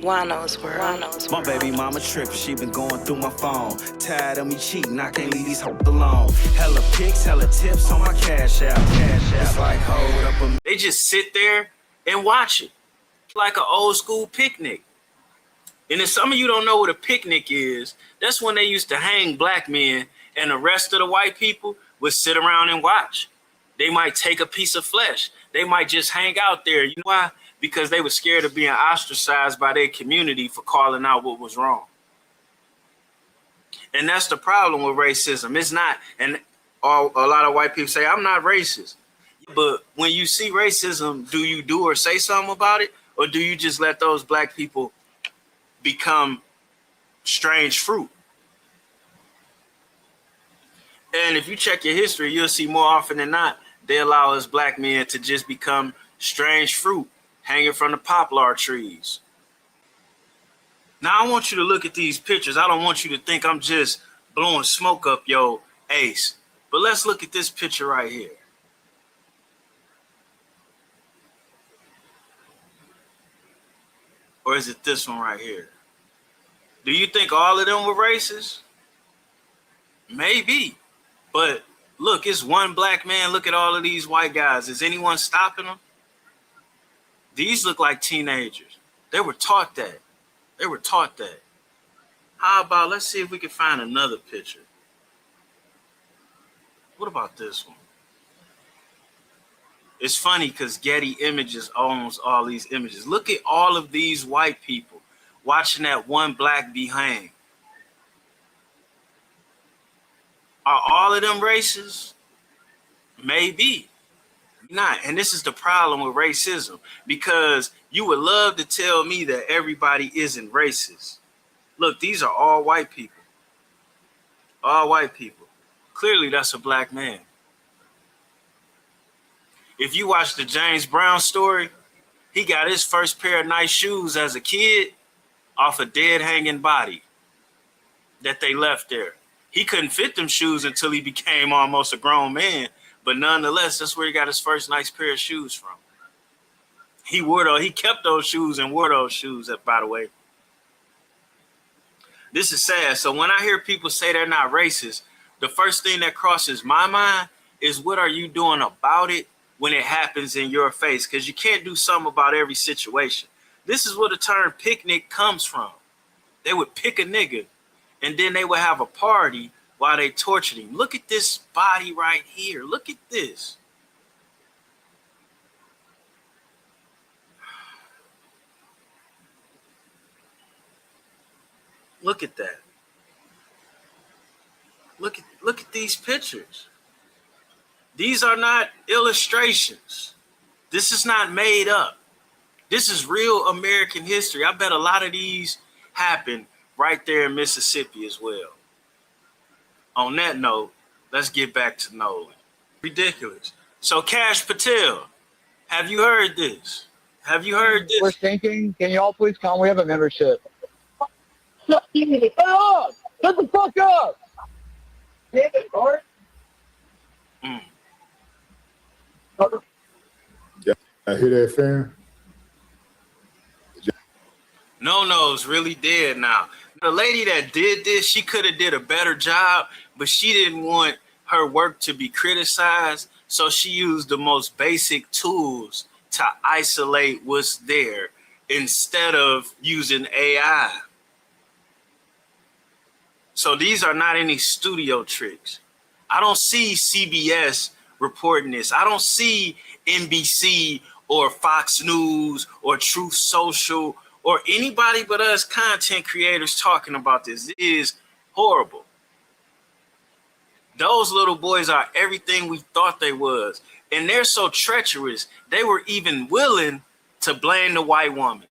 Juan-O's world. My baby mama trippin', she been going through my phone. Tired of me cheating, I can't leave these hoes alone. Hella pics, hella tips on my cash app. It's like, hold up a... They just sit there and watch it like an old school picnic. And if some of you don't know what a picnic is, that's when they used to hang black men and the rest of the white people would sit around and watch. They might take a piece of flesh. They might just hang out there. You know why? Because they were scared of being ostracized by their community for calling out what was wrong. And that's the problem with racism. It's not, and a lot of white people say, I'm not racist. But when you see racism, do you do or say something about it? Or do you just let those black people become strange fruit? And if you check your history, you'll see more often than not, they allow us black men to just become strange fruit hanging from the poplar trees. Now, I want you to look at these pictures. I don't want you to think I'm just blowing smoke up your ace. But let's look at this picture right here. Or is it this one right here? Do you think all of them were racist? Maybe. But look, it's one black man. Look at all of these white guys. Is anyone stopping them? These look like teenagers. They were taught that. They were taught that. How about, let's see if we can find another picture. What about this one? It's funny because Getty Images owns all these images. Look at all of these white people watching that one black be hanged. Are all of them racist? Maybe not. And this is the problem with racism, because you would love to tell me that everybody isn't racist. Look, these are all white people. All white people. Clearly, that's a black man. If you watch the James Brown story, he got his first pair of nice shoes as a kid off a dead hanging body that they left there. He couldn't fit them shoes until he became almost a grown man, but nonetheless, that's where he got his first nice pair of shoes from. He kept those shoes and wore those shoes, by the way. This is sad. So when I hear people say they're not racist, the first thing that crosses my mind is, what are you doing about it when it happens in your face? Because you can't do something about every situation. This is where the term picnic comes from. They would pick a nigga, and then they would have a party while they tortured him. Look at this body right here. Look at this. Look at that. Look at these pictures. These are not illustrations. This is not made up. This is real American history. I bet a lot of these happened right there in Mississippi as well. On that note, let's get back to Nolan. Ridiculous. So Cash Patel, have you heard this? Have you heard this? We're thinking, can you all please come? We have a membership. Shut up! Shut the fuck up! Damn it, Bart. Yeah, I hear that, fam. No-No's really dead now. The lady that did this, she could have did a better job, but she didn't want her work to be criticized, so she used the most basic tools to isolate what's there instead of using AI. So these are not any studio tricks. I don't see CBS reporting this. I don't see NBC or Fox News or Truth Social or anybody but us content creators talking about this. It is horrible. Those little boys are everything we thought they was. And they're so treacherous, they were even willing to blame the white woman.